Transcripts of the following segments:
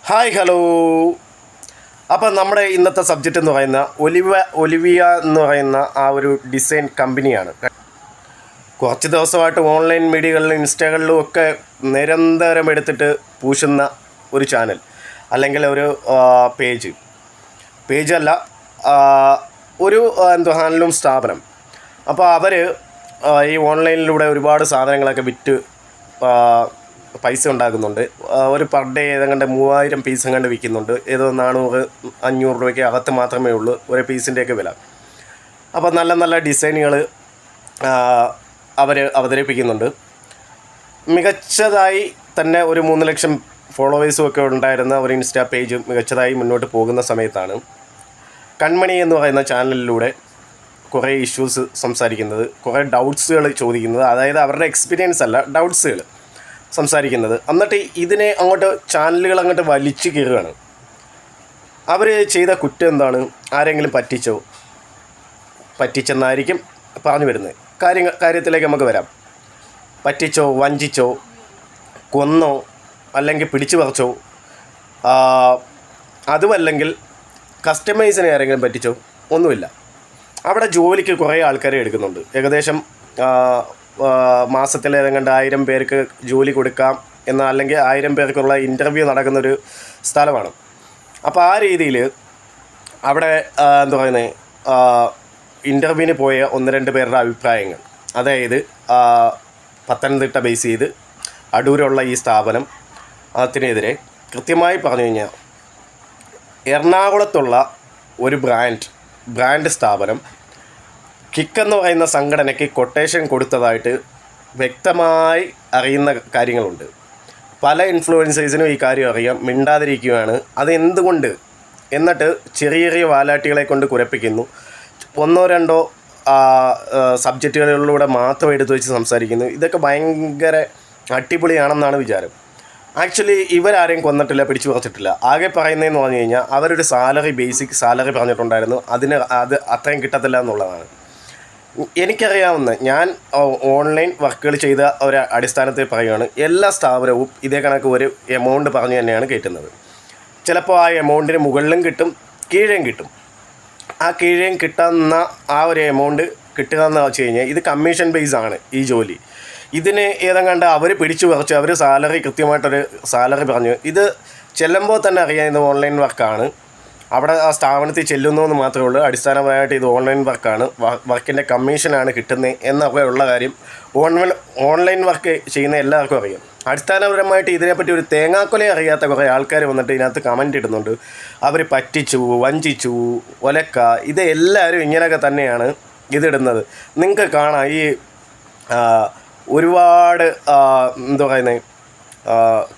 Hi hello. അപ്പം നമ്മുടെ ഇന്നത്തെ സബ്ജക്റ്റ് എന്ന് പറയുന്ന ഒലിവിയ എന്ന് പറയുന്ന ആ ഒരു ഡിസൈൻ കമ്പനിയാണ്. കുറച്ച് ദിവസമായിട്ട് ഓൺലൈൻ മീഡിയകളിലും ഇൻസ്റ്റകളിലും ഒക്കെ നിരന്തരം എടുത്തിട്ട് പൂശുന്ന ഒരു ചാനൽ അല്ലെങ്കിൽ ഒരു പേജല്ല, ഒരു ഹാൻഡ്ലൂം സ്ഥാപനം. അപ്പോൾ അവർ ഈ ഓൺലൈനിലൂടെ ഒരുപാട് സാധനങ്ങളൊക്കെ വിറ്റ് പൈസ ഉണ്ടാക്കുന്നുണ്ട്. ഒരു പെർ ഡേ ഏതാണ്ട് 3000 പീസ് കണ്ട് വിൽക്കുന്നുണ്ട്. ഏതോ 400-500 രൂപയ്ക്ക് അകത്ത് മാത്രമേ ഉള്ളൂ ഒരു പീസിൻ്റെയൊക്കെ വില. അപ്പോൾ നല്ല നല്ല ഡിസൈനുകൾ അവർ അവതരിപ്പിക്കുന്നുണ്ട്. മികച്ചതായി തന്നെ ഒരു 3 ലക്ഷം ഫോളോവേഴ്സും ഒക്കെ ഉണ്ടായിരുന്ന ഒരു ഇൻസ്റ്റാ പേജ് മികച്ചതായി മുന്നോട്ട് പോകുന്ന സമയത്താണ് കൺമണി എന്ന് പറയുന്ന ചാനലിലൂടെ കുറേ ഇഷ്യൂസ് സംസാരിക്കുന്നത്, കുറേ ഡൗട്ട്സുകൾ ചോദിക്കുന്നത്, അതായത് അവരുടെ എക്സ്പീരിയൻസ് അല്ല, ഡൗട്ട്സുകൾ സംസാരിക്കുന്നത്. എന്നിട്ട് ഇതിനെ ചാനലുകൾ അങ്ങോട്ട് വലിച്ചു കയറുകയാണ്. അവർ ചെയ്ത കുറ്റം എന്താണ്? ആരെങ്കിലും പറ്റിച്ചെന്നായിരിക്കും പറഞ്ഞു വരുന്നത്. കാര്യത്തിലേക്ക് നമുക്ക് വരാം. പറ്റിച്ചോ, വഞ്ചിച്ചോ, കൊന്നോ, അല്ലെങ്കിൽ പിടിച്ചു പറിച്ചോ, അതുമല്ലെങ്കിൽ കസ്റ്റമൈസിനെ ആരെങ്കിലും പറ്റിച്ചോ, ഒന്നുമില്ല. അവിടെ ജോലിക്ക് കുറേ ആൾക്കാരെ എടുക്കുന്നുണ്ട്. ഏകദേശം മാസത്തിൽ ഏതെങ്കിലും 1000 പേർക്ക് ജോലി കൊടുക്കാം അല്ലെങ്കിൽ 1000 പേർക്കുള്ള ഇൻ്റർവ്യൂ നടക്കുന്നൊരു സ്ഥലമാണ്. അപ്പോൾ ആ രീതിയിൽ അവിടെ ഇൻ്റർവ്യൂവിന് പോയ 1-2 പേരുടെ അഭിപ്രായങ്ങൾ, അതായത് പത്തനംതിട്ട ബേസ് ചെയ്ത് അടൂരുള്ള ഈ സ്ഥാപനം അതിനെതിരെ കൃത്യമായി പറഞ്ഞു കഴിഞ്ഞാൽ എറണാകുളത്തുള്ള ഒരു ബ്രാൻഡ് സ്ഥാപനം കിക്ക് എന്ന് പറയുന്ന സംഘടനയ്ക്ക് കൊട്ടേഷൻ കൊടുത്തതായിട്ട് വ്യക്തമായി അറിയുന്ന കാര്യങ്ങളുണ്ട്. പല ഇൻഫ്ലുവൻസേഴ്സിനും ഈ കാര്യം അറിയാം, മിണ്ടാതിരിക്കുകയാണ്. അതെന്തുകൊണ്ട്? എന്നിട്ട് ചെറിയ വാലാട്ടികളെ കൊണ്ട് കുരപ്പിക്കുന്നു. 1-2 സബ്ജക്റ്റുകളിലൂടെ മാത്രം എടുത്തു വെച്ച് സംസാരിക്കുന്നു. ഇതൊക്കെ ഭയങ്കര അടിപൊളിയാണെന്നാണ് വിചാരം. ആക്ച്വലി ഇവരാരെയും കൊന്നിട്ടില്ല, പിടിച്ചു പറിച്ചിട്ടില്ല. ആകെ പറയുന്നതെന്ന് പറഞ്ഞു കഴിഞ്ഞാൽ അവരൊരു ബേസിക് സാലറി പറഞ്ഞിട്ടുണ്ടായിരുന്നു. അത് അത്രയും കിട്ടത്തില്ല എന്നുള്ളതാണ്. എനിക്കറിയാവുന്ന, ഞാൻ ഓൺലൈൻ വർക്കുകൾ ചെയ്ത ഒരു അടിസ്ഥാനത്തിൽ പറയുകയാണ്, എല്ലാ സ്ഥാപനവും ഇതേ കണക്ക് ഒരു എമൗണ്ട് പറഞ്ഞു തന്നെയാണ് കയറ്റുന്നത്. ചിലപ്പോൾ ആ എമൗണ്ടിന് മുകളിലും കിട്ടും, കീഴേയും കിട്ടും. ആ കീഴേയും കിട്ടുന്ന ആ ഒരു എമൗണ്ട് കിട്ടുക എന്ന് വെച്ച് കഴിഞ്ഞാൽ ഇത് കമ്മീഷൻ ബേസാണ് ഈ ജോലി. ഇതിന് ഏതെങ്കിലും അവർ പിടിച്ചു പറിച്ച് അവർ കൃത്യമായിട്ടൊരു സാലറി പറഞ്ഞു. ഇത് ചെല്ലുമ്പോൾ തന്നെ അറിയാം ഇത് ഓൺലൈൻ വർക്കാണ്. അവിടെ ആ സ്ഥാപനത്തിൽ ചെല്ലുന്നു എന്ന് മാത്രമേ ഉള്ളൂ. അടിസ്ഥാനപരമായിട്ട് ഇത് ഓൺലൈൻ വർക്കാണ്, വർക്കിൻ്റെ കമ്മീഷനാണ് കിട്ടുന്നത് എന്നൊക്കെ ഉള്ള കാര്യം ഓൺലൈൻ വർക്ക് ചെയ്യുന്ന എല്ലാവർക്കും അറിയാം. അടിസ്ഥാനപരമായിട്ട് ഇതിനെപ്പറ്റി ഒരു തേങ്ങാക്കൊല അറിയാത്ത കുറേ ആൾക്കാർ വന്നിട്ട് ഇതിനകത്ത് കമൻറ്റ് ഇടുന്നുണ്ട്. അവർ പറ്റിച്ചു, വഞ്ചിച്ചു, ഒലക്ക, ഇത് എല്ലാവരും ഇങ്ങനെയൊക്കെ തന്നെയാണ് ഇതിടുന്നത്. നിങ്ങൾക്ക് കാണാം ഈ ഒരുപാട്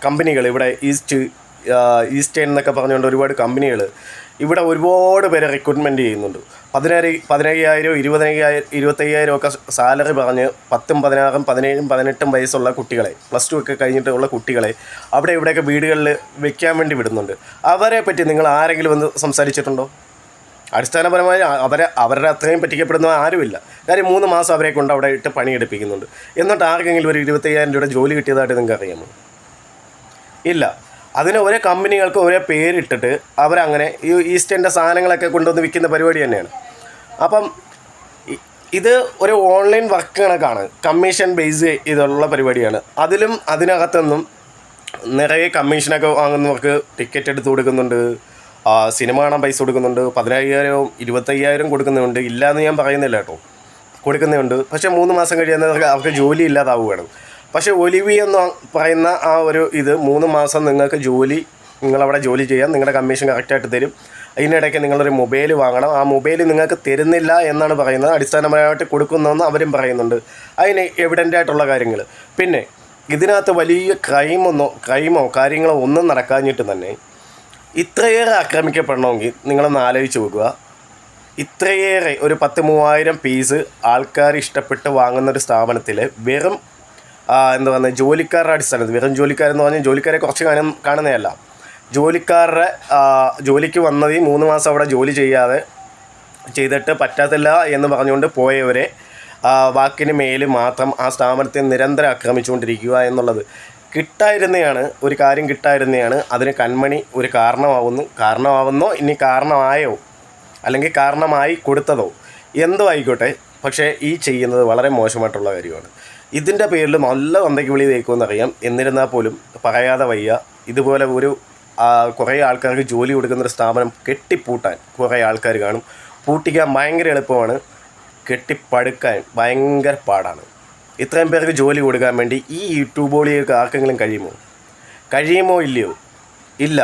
കമ്പനികൾ ഇവിടെ ഈസ്റ്റേൺ എന്നൊക്കെ പറഞ്ഞുകൊണ്ട് ഒരുപാട് കമ്പനികൾ ഇവിടെ ഒരുപാട് പേരെ റിക്രൂട്ട്മെൻറ്റ് ചെയ്യുന്നുണ്ട്. 15,000, 25,000 ഒക്കെ സാലറി പറഞ്ഞ് 10, 16, 17, 18 വയസ്സുള്ള കുട്ടികളെ, +2 ഒക്കെ കഴിഞ്ഞിട്ടുള്ള കുട്ടികളെ അവിടെ ഇവിടെയൊക്കെ വീടുകളിൽ വെക്കാൻ വേണ്ടി വിടുന്നുണ്ട്. അവരെ പറ്റി നിങ്ങൾ ആരെങ്കിലും വന്ന് സംസാരിച്ചിട്ടുണ്ടോ? അടിസ്ഥാനപരമായി അവരുടെ അത്രയും പറ്റിക്കപ്പെടുന്ന ആരുമില്ല. കാര്യം 3 മാസം അവരെ കൊണ്ട് അവിടെ ഇട്ട് പണിയെടുപ്പിക്കുന്നുണ്ട്. എന്നിട്ട് ആർക്കെങ്കിലും ഒരു 25,000 രൂപയുടെ ജോലി കിട്ടിയതായിട്ട് നിങ്ങൾക്ക് അറിയാമോ? ഇല്ല. അതിന് ഓരോ കമ്പനികൾക്ക് ഓരോ പേരിട്ടിട്ട് അവരങ്ങനെ ഈ ഈസ്റ്റേൻ്റെ സാധനങ്ങളൊക്കെ കൊണ്ടുവന്ന് വിൽക്കുന്ന പരിപാടി തന്നെയാണ്. അപ്പം ഇത് ഒരു ഓൺലൈൻ വർക്ക് കണക്കാണ്, കമ്മീഷൻ ബേസ് ഇതുള്ള പരിപാടിയാണ്. അതിനകത്തൊന്നും നിറയെ കമ്മീഷനൊക്കെ വാങ്ങുന്നവർക്ക് ടിക്കറ്റ് എടുത്ത് കൊടുക്കുന്നുണ്ട്, സിനിമ കാണാൻ പൈസ കൊടുക്കുന്നുണ്ട്, 15,000, 25,000 കൊടുക്കുന്നുണ്ട്. ഇല്ലയെന്ന് ഞാൻ പറയുന്നില്ല കേട്ടോ, കൊടുക്കുന്നുണ്ട്. പക്ഷേ 3 മാസം കഴിയുന്നവർക്ക് അവർക്ക് ജോലി ഇല്ലാതാവുകയാണ്. പക്ഷേ ഒലിവിയ എന്ന് പറയുന്ന ആ ഒരു 3 മാസം നിങ്ങൾക്ക് നിങ്ങളവിടെ ജോലി ചെയ്യാം, നിങ്ങളുടെ കമ്മീഷൻ കറക്റ്റായിട്ട് തരും. അതിനിടയ്ക്ക് നിങ്ങളൊരു മൊബൈൽ വാങ്ങണം. ആ മൊബൈൽ നിങ്ങൾക്ക് തരുന്നില്ല എന്നാണ് പറയുന്നത്. അടിസ്ഥാനപരമായിട്ട് കൊടുക്കുന്നതെന്ന് അവരും പറയുന്നുണ്ട്. അതിന് എവിഡൻ്റായിട്ടുള്ള കാര്യങ്ങൾ. പിന്നെ ഇതിനകത്ത് വലിയ ക്രൈമോ കാര്യങ്ങളോ ഒന്നും നടക്കാഞ്ഞിട്ട് തന്നെ ഇത്രയേറെ ആക്രമിക്കപ്പെടണമെങ്കിൽ നിങ്ങളൊന്ന് ആലോചിച്ച് നോക്കുക. ഇത്രയേറെ ഒരു 10,000-3000 പീസ് ആൾക്കാർ ഇഷ്ടപ്പെട്ട് വാങ്ങുന്നൊരു സ്ഥാപനത്തിൽ വെറും ജോലിക്കാരുടെ അടിസ്ഥാനത്തിൽ, വെറും ജോലിക്കാരെന്ന് പറഞ്ഞാൽ ജോലിക്കാരെ കുറച്ച് കാണുന്നതല്ല, ജോലിക്കാരുടെ ജോലിക്ക് വന്നത് 3 മാസം അവിടെ ജോലി ചെയ്തിട്ട് പറ്റാത്തില്ല എന്ന് പറഞ്ഞുകൊണ്ട് പോയവരെ വാക്കിന് മേൽ മാത്രം ആ സ്ഥാപനത്തെ നിരന്തരം ആക്രമിച്ചുകൊണ്ടിരിക്കുക എന്നുള്ളത് കിട്ടായിരുന്നതാണ്, ഒരു കാര്യം കിട്ടായിരുന്നതാണ്. അതിന് കൺമണി ഒരു കാരണമാവുന്നോ ഇനി കാരണമായോ അല്ലെങ്കിൽ കാരണമായി കൊടുത്തതോ എന്തോ ആയിക്കോട്ടെ. പക്ഷേ ഈ ചെയ്യുന്നത് വളരെ മോശമായിട്ടുള്ള കാര്യമാണ്. ഇതിൻ്റെ പേരിൽ നല്ല തന്തയ്ക്ക് വിളി തേക്കുമെന്നറിയാം. എന്നിരുന്നാൽ പോലും പറയാതെ വയ്യ. ഇതുപോലെ കുറേ ആൾക്കാർക്ക് ജോലി കൊടുക്കുന്നൊരു സ്ഥാപനം കെട്ടിപ്പൂട്ടാൻ കുറേ ആൾക്കാർ കാണും. പൂട്ടിക്കാൻ ഭയങ്കര എളുപ്പമാണ്, കെട്ടിപ്പടുക്കാൻ ഭയങ്കര പാടാണ്. ഇത്രയും പേർക്ക് ജോലി കൊടുക്കാൻ വേണ്ടി ഈ യൂട്യൂബോളിയൊക്കെ ആർക്കെങ്കിലും കഴിയുമോ ഇല്ലയോ? ഇല്ല.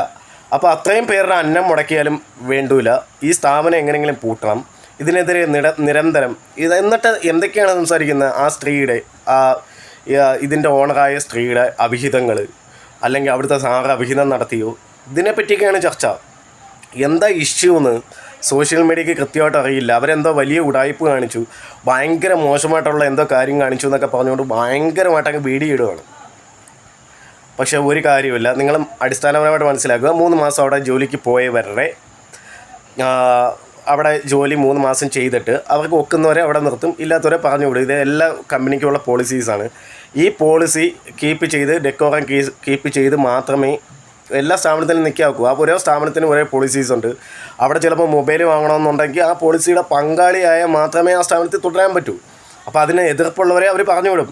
അപ്പോൾ അത്രയും പേരുടെ അന്നം മുടക്കിയാലും വേണ്ടൂല. ഈ സ്ഥാപനം എങ്ങനെയെങ്കിലും പൂട്ടണം. ഇതിനെതിരെ നിരന്തരം എന്നിട്ട് എന്തൊക്കെയാണ് സംസാരിക്കുന്നത്? ആ സ്ത്രീയുടെ ഇതിൻ്റെ ഓണറായ സ്ത്രീയുടെ അവിഹിതങ്ങൾ, അല്ലെങ്കിൽ അവിടുത്തെ സാറ് അവിഹിതം നടത്തിയോ, ഇതിനെപ്പറ്റിയൊക്കെയാണ് ചർച്ച. എന്താ ഇഷ്യൂ എന്ന് സോഷ്യൽ മീഡിയയ്ക്ക് കൃത്യമായിട്ട് അറിയില്ല. അവരെന്തോ വലിയ ഉടായ്പ് കാണിച്ചു, ഭയങ്കര മോശമായിട്ടുള്ള എന്തോ കാര്യം കാണിച്ചു എന്നൊക്കെ പറഞ്ഞുകൊണ്ട് ഭയങ്കരമായിട്ടങ്ങ് വീഡിയോ ഇടുകയാണ്. പക്ഷേ ഒരു കാര്യമില്ല. നിങ്ങൾ അടിസ്ഥാനപരമായിട്ട് മനസ്സിലാക്കുക, 3 മാസം അവിടെ ജോലിക്ക് പോയവരുടെ അവിടെ ജോലി 3 മാസം ചെയ്തിട്ട് അവർക്ക് ഒക്കുന്നവരെ അവിടെ നിർത്തും, ഇല്ലാത്തവരെ പറഞ്ഞു വിടും. ഇത് എല്ലാ കമ്പനിക്കുള്ള പോളിസീസാണ്. ഈ പോളിസി ഡെക്കോറം കീപ്പ് ചെയ്ത് മാത്രമേ എല്ലാ സ്ഥാപനത്തിലും നിൽക്കാവൂ. ആ ഓരോ സ്ഥാപനത്തിനും ഒരേ പോളിസീസ് ഉണ്ട്. അവിടെ ചിലപ്പോൾ മൊബൈൽ വാങ്ങണമെന്നുണ്ടെങ്കിൽ ആ പോളിസിയുടെ പങ്കാളിയായാൽ മാത്രമേ ആ സ്ഥാപനത്തിൽ തുടരാൻ പറ്റൂ. അപ്പോൾ അതിന് എതിർപ്പുള്ളവരെ അവർ പറഞ്ഞു വിടും.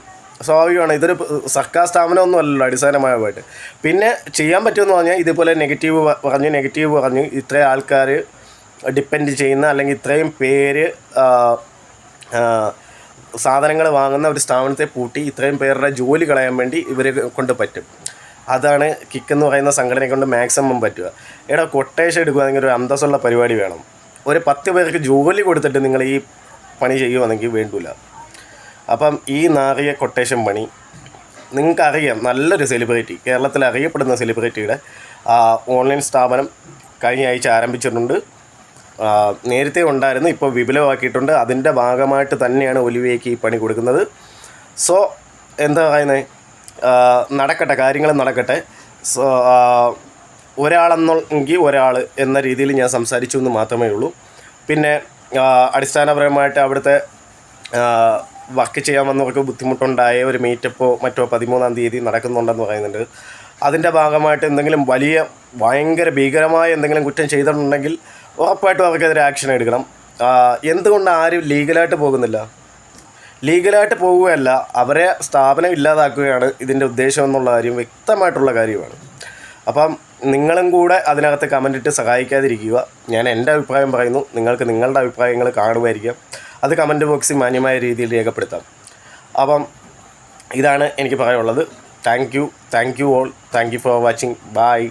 സ്വാഭാവികമാണ്. ഇതൊരു സർക്കാർ സ്ഥാപനമൊന്നും അല്ലല്ലോ അടിസ്ഥാനപരമായിട്ട്. പിന്നെ ചെയ്യാൻ പറ്റുമെന്ന് പറഞ്ഞാൽ ഇതുപോലെ നെഗറ്റീവ് പറഞ്ഞ് ഇത്രയും ആൾക്കാർ ഡിപ്പെൻഡ് ചെയ്യുന്ന, അല്ലെങ്കിൽ ഇത്രയും പേര് സാധനങ്ങൾ വാങ്ങുന്ന ഒരു സ്ഥാപനത്തെ പൂട്ടി ഇത്രയും പേരുടെ ജോലി കളയാൻ വേണ്ടി ഇവരെ കൊണ്ട് പറ്റും. അതാണ് കിക്കെന്ന് പറയുന്ന സംഘടനയെ കൊണ്ട് മാക്സിമം പറ്റുക. കൊട്ടേഷൻ എടുക്കുകയാണെങ്കിൽ ഒരു അന്തസ്സുള്ള പരിപാടി വേണം. ഒരു 10 പേർക്ക് ജോലി കൊടുത്തിട്ട് നിങ്ങൾ ഈ പണി ചെയ്യുവാണെങ്കിൽ വേണ്ടില്ല. അപ്പം ഈ നാറിയ കൊട്ടേഷൻ പണി നിങ്ങൾക്കറിയാം. നല്ലൊരു സെലിബ്രിറ്റി, കേരളത്തിൽ അറിയപ്പെടുന്ന സെലിബ്രിറ്റിയുടെ ഓൺലൈൻ സ്ഥാപനം കഴിഞ്ഞ ആഴ്ച ആരംഭിച്ചിട്ടുണ്ട്. നേരത്തെ ഉണ്ടായിരുന്നു, ഇപ്പോൾ വിപുലമാക്കിയിട്ടുണ്ട്. അതിൻ്റെ ഭാഗമായിട്ട് തന്നെയാണ് ഒലിവിയയ്ക്ക് ഈ പണി കൊടുക്കുന്നത്. സോ എന്താ പറയുന്നത്, കാര്യങ്ങൾ നടക്കട്ടെ. സോ ഒരാളെന്നെങ്കിൽ ഒരാൾ എന്ന രീതിയിൽ ഞാൻ സംസാരിച്ചു എന്ന് മാത്രമേ ഉള്ളൂ. പിന്നെ അടിസ്ഥാനപരമായിട്ട് അവിടുത്തെ വർക്ക് ചെയ്യാൻ വന്നവർക്ക് ബുദ്ധിമുട്ടുണ്ടായ ഒരു മീറ്റപ്പോ മറ്റോ 13-ാം തീയതി നടക്കുന്നുണ്ടെന്ന് പറയുന്നുണ്ട്. അതിൻ്റെ ഭാഗമായിട്ട് എന്തെങ്കിലും ഭയങ്കര ഭീകരമായ എന്തെങ്കിലും കുറ്റം ചെയ്തിട്ടുണ്ടെങ്കിൽ ഉറപ്പായിട്ടും അവർക്കെതിരെ ആക്ഷൻ എടുക്കണം. എന്തുകൊണ്ട് ആരും ലീഗലായിട്ട് പോകുന്നില്ല? ലീഗലായിട്ട് പോവുകയല്ല, അവരെ സ്ഥാപനം ഇല്ലാതാക്കുകയാണ് ഇതിൻ്റെ ഉദ്ദേശം എന്നുള്ള കാര്യം വ്യക്തമായിട്ടുള്ള കാര്യമാണ്. അപ്പം നിങ്ങളും കൂടെ അതിനകത്ത് കമൻറ്റിട്ട് സഹായിക്കാതിരിക്കുക. ഞാൻ എൻ്റെ അഭിപ്രായം പറയുന്നു, നിങ്ങൾക്ക് നിങ്ങളുടെ അഭിപ്രായങ്ങൾ കാണുമായിരിക്കാം. അത് കമൻറ്റ് ബോക്സിൽ മാന്യമായ രീതിയിൽ രേഖപ്പെടുത്താം. അപ്പം ഇതാണ് എനിക്ക് പറയാനുള്ളത്. Thank you all. Thank you for watching. By.